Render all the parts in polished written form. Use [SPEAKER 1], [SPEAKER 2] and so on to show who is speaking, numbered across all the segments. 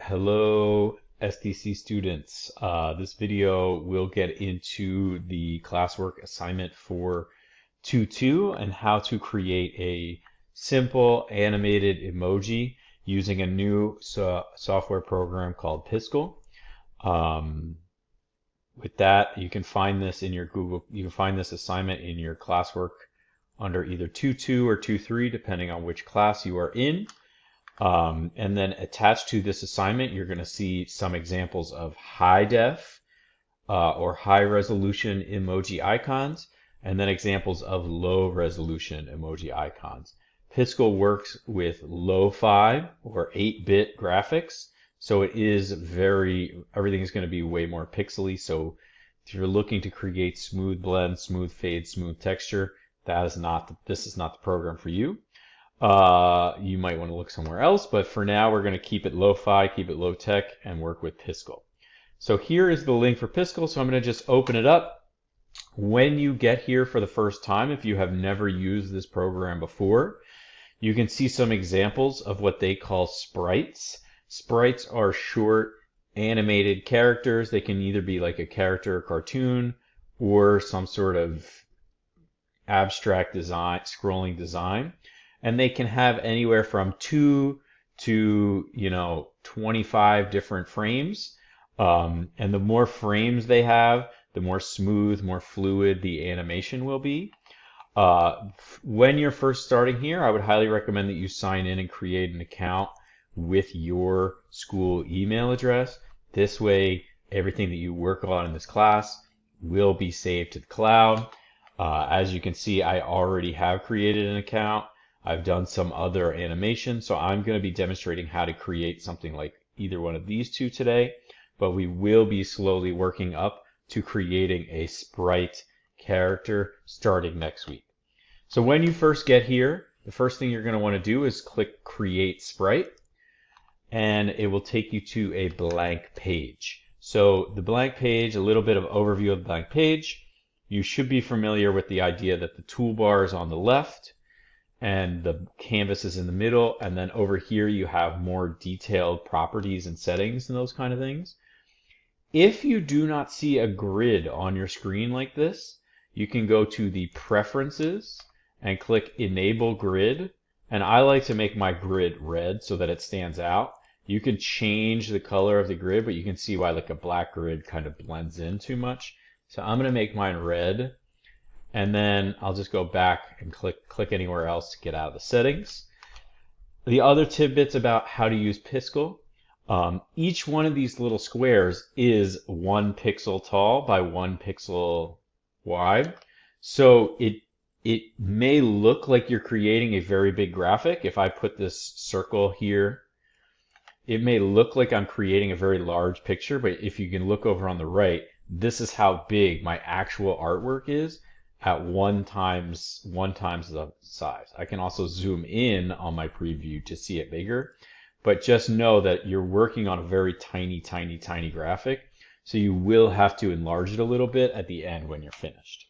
[SPEAKER 1] Hello, SDC students. This video will get into the classwork assignment for 2.2 and how to create a simple animated emoji using a new software program called Piskel. With that, you can find this in your you can find this assignment in your classwork under either 2.2 or 2.3, depending on which class you are in. And then attached to this assignment, you're going to see some examples of high def or high resolution emoji icons, and then examples of low resolution emoji icons. Piskel works with lo-fi or 8-bit graphics, so it is everything is going to be way more pixely. So if you're looking to create smooth blend, smooth fade, smooth texture, this is not the program for you. You might want to look somewhere else, but for now we're going to keep it lo-fi, keep it low-tech, and work with Piskel. So here is the link for Piskel, so I'm going to just open it up. When you get here for the first time, if you have never used this program before, you can see some examples of what they call sprites. Sprites are short animated characters. They can either be like a character or cartoon or some sort of abstract design, scrolling design. And they can have anywhere from 2 to 25 different frames. And the more frames they have, the more smooth, more fluid the animation will be. When you're first starting here, I would highly recommend that you sign in and create an account with your school email address. This way, everything that you work on in this class will be saved to the cloud. As you can see, I already have created an account. I've done some other animation, so I'm going to be demonstrating how to create something like either one of these two today, but we will be slowly working up to creating a sprite character starting next week. So when you first get here, the first thing you're going to want to do is click Create Sprite, and it will take you to a blank page. So the blank page, a little bit of overview of the blank page. You should be familiar with the idea that the toolbar is on the left, and the canvas is in the middle, and then over here you have more detailed properties and settings and those kind of things. If you do not see a grid on your screen like this, you can go to the Preferences and click Enable Grid, and I like to make my grid red so that it stands out. You can change the color of the grid, but you can see why like a black grid kind of blends in too much. So I'm going to make mine red. And then I'll just go back and click anywhere else to get out of the settings. The other tidbits about how to use Piskel. Each one of these little squares is 1 pixel tall by 1 pixel wide. So it may look like you're creating a very big graphic. If I put this circle here, it may look like I'm creating a very large picture, but if you can look over on the right, this is how big my actual artwork is at 1 times the size. I can also zoom in on my preview to see it bigger, but just know that you're working on a very tiny graphic, so you will have to enlarge it a little bit at the end when you're finished.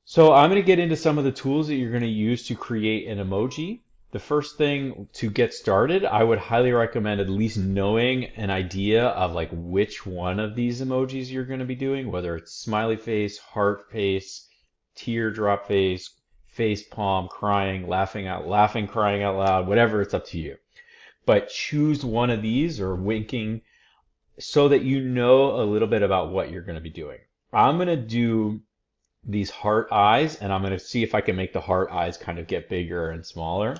[SPEAKER 1] So I'm going to get into some of the tools that you're going to use to create an emoji. The first thing to get started, I would highly recommend at least knowing an idea of like which one of these emojis you're going to be doing, whether it's smiley face, heart face, teardrop face, face palm, crying, laughing, crying out loud, whatever, it's up to you. But choose one of these or winking so that you know a little bit about what you're going to be doing. I'm going to do these heart eyes, and I'm going to see if I can make the heart eyes kind of get bigger and smaller.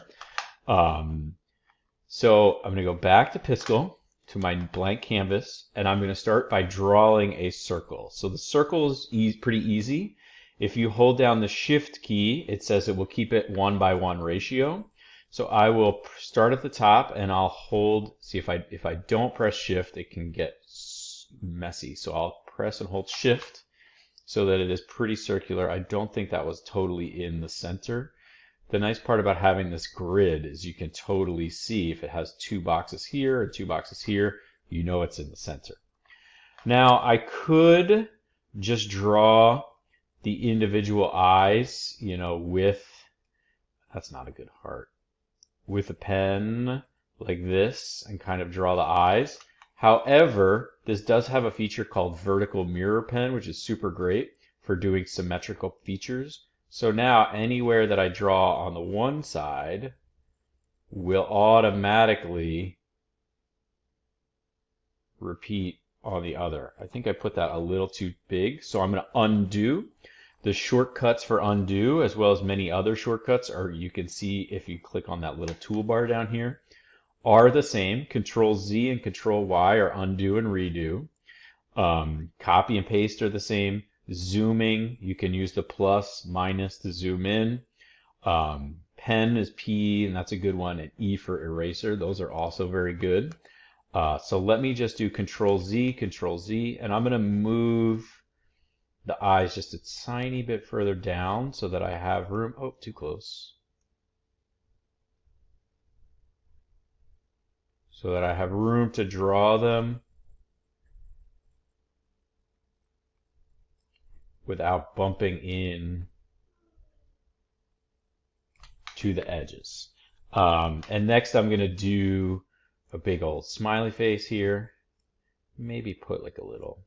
[SPEAKER 1] So I'm going to go back to Piskel, to my blank canvas, and I'm going to start by drawing a circle. So the circle is pretty easy. If you hold down the Shift key, it says it will keep it 1:1 ratio. So I will start at the top, and I'll hold, see if I don't press Shift, it can get messy. So I'll press and hold Shift so that it is pretty circular. I don't think that was totally in the center. The nice part about having this grid is you can totally see if it has 2 boxes here and 2 boxes here, you know it's in the center. Now I could just draw the individual eyes, with, that's not a good heart, with a pen like this and kind of draw the eyes. However, this does have a feature called vertical mirror pen, which is super great for doing symmetrical features. So now anywhere that I draw on the one side will automatically repeat on the other. I think I put that a little too big, so I'm going to undo. The shortcuts for undo, as well as many other shortcuts, are you can see if you click on that little toolbar down here, are the same. Control Z and Control Y are undo and redo. Copy and paste are the same. Zooming, you can use the plus, minus to zoom in. Pen is P, and that's a good one, and E for eraser. Those are also very good. So let me just do Control Z, and I'm going to move the eyes just a tiny bit further down so that I have room. Oh, too close. So that I have room to draw them without bumping in to the edges. And next I'm going to do a big old smiley face here. Maybe put like a little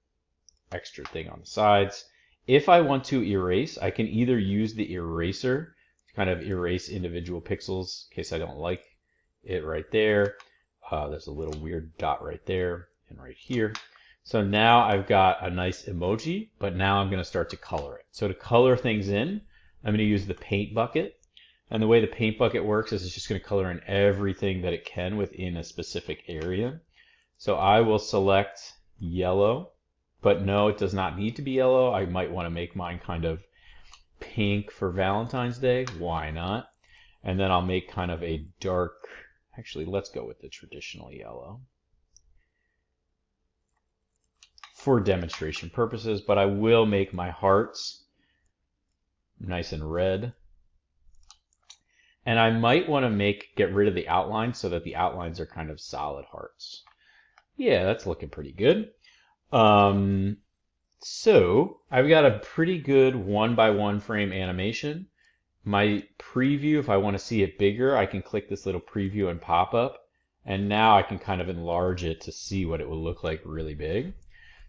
[SPEAKER 1] extra thing on the sides. If I want to erase, I can either use the eraser to kind of erase individual pixels in case I don't like it right there. There's a little weird dot right there and right here. So now I've got a nice emoji, but now I'm going to start to color it. So to color things in, I'm going to use the paint bucket. And the way the paint bucket works is it's just going to color in everything that it can within a specific area. So I will select yellow, but no, it does not need to be yellow. I might want to make mine kind of pink for Valentine's Day. Why not? And then I'll make kind of a dark, actually, let's go with the traditional yellow for demonstration purposes, but I will make my hearts nice and red. And I might want to get rid of the outline so that the outlines are kind of solid hearts. Yeah, that's looking pretty good. So I've got a pretty good 1x1 frame animation. My preview, if I want to see it bigger, I can click this little preview and pop up. And now I can kind of enlarge it to see what it will look like really big.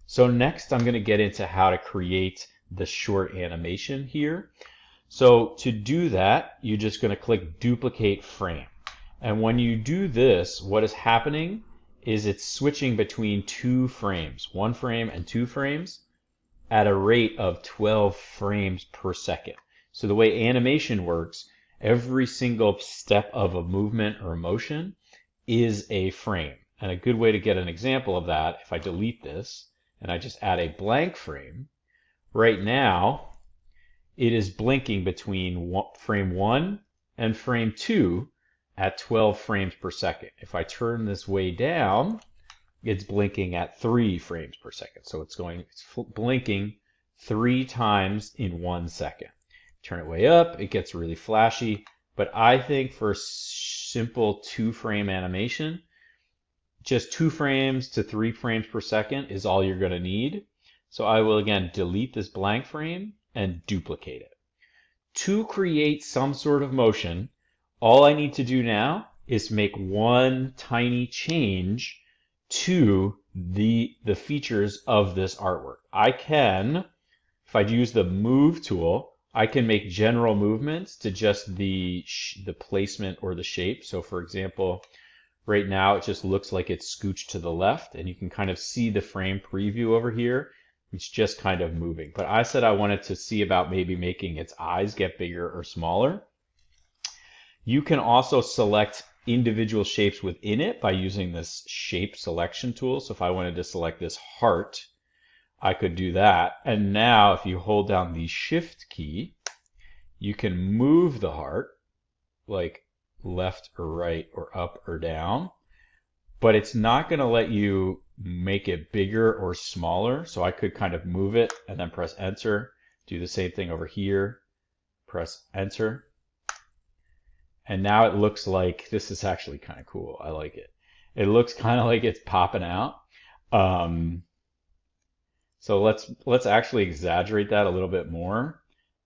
[SPEAKER 1] So next I'm going to get into how to create the short animation here. So to do that, you're just going to click duplicate frame. And when you do this, what is happening is it's switching between 2 frames, 1 frame and 2 frames at a rate of 12 frames per second. So the way animation works, every single step of a movement or motion is a frame. And a good way to get an example of that, if I delete this and I just add a blank frame, right now, it is blinking between frame 1 and frame 2 at 12 frames per second. If I turn this way down, it's blinking at 3 frames per second. So it's blinking 3 times in 1 second. Turn it way up, it gets really flashy. But I think for simple 2-frame animation, just 2 frames to 3 frames per second is all you're going to need. So I will again delete this blank frame and duplicate it. To create some sort of motion, all I need to do now is make one tiny change to the features of this artwork. I can, if I use the move tool, I can make general movements to just the placement or the shape. So for example, right now it just looks like it's scooched to the left, and you can kind of see the frame preview over here. It's just kind of moving. But I said I wanted to see about maybe making its eyes get bigger or smaller. You can also select individual shapes within it by using this shape selection tool. So if I wanted to select this heart, I could do that. And now if you hold down the shift key, you can move the heart like left or right or up or down, but it's not going to let you make it bigger or smaller. So I could kind of move it and then press enter, do the same thing over here, press enter. And now it looks like, this is actually kind of cool. I like it. It looks kind of like it's popping out. So let's actually exaggerate that a little bit more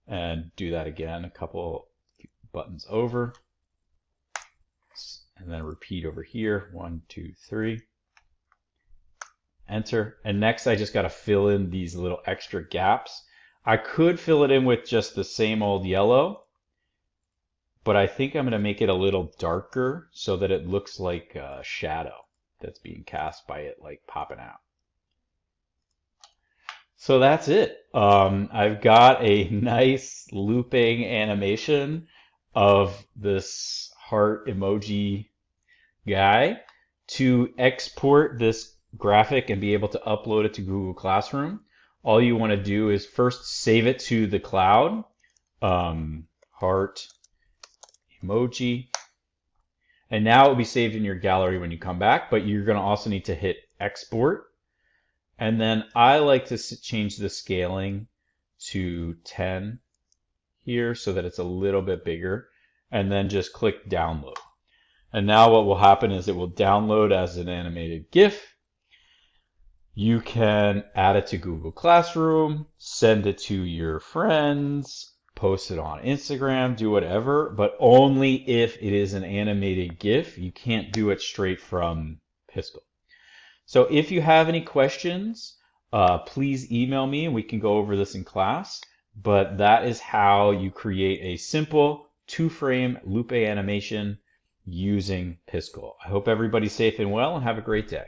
[SPEAKER 1] and do that again, a couple buttons over. and then repeat over here. 1, 2, 3. Enter. And next I just got to fill in these little extra gaps. I could fill it in with just the same old yellow, but I think I'm going to make it a little darker so that it looks like a shadow that's being cast by it like popping out. So that's it. I've got a nice looping animation of this heart emoji guy. To export this graphic and be able to upload it to Google Classroom, all you want to do is first save it to the cloud, heart emoji, and now it will be saved in your gallery when you come back, but you're going to also need to hit export. And then I like to change the scaling to 10 here so that it's a little bit bigger, and then just click download. And now what will happen is it will download as an animated GIF. You can add it to Google Classroom, send it to your friends, post it on Instagram, do whatever, but only if it is an animated GIF. You can't do it straight from Piskel. So if you have any questions, please email me and we can go over this in class. But that is how you create a simple 2-frame loop animation using Piskel. I hope everybody's safe and well and have a great day.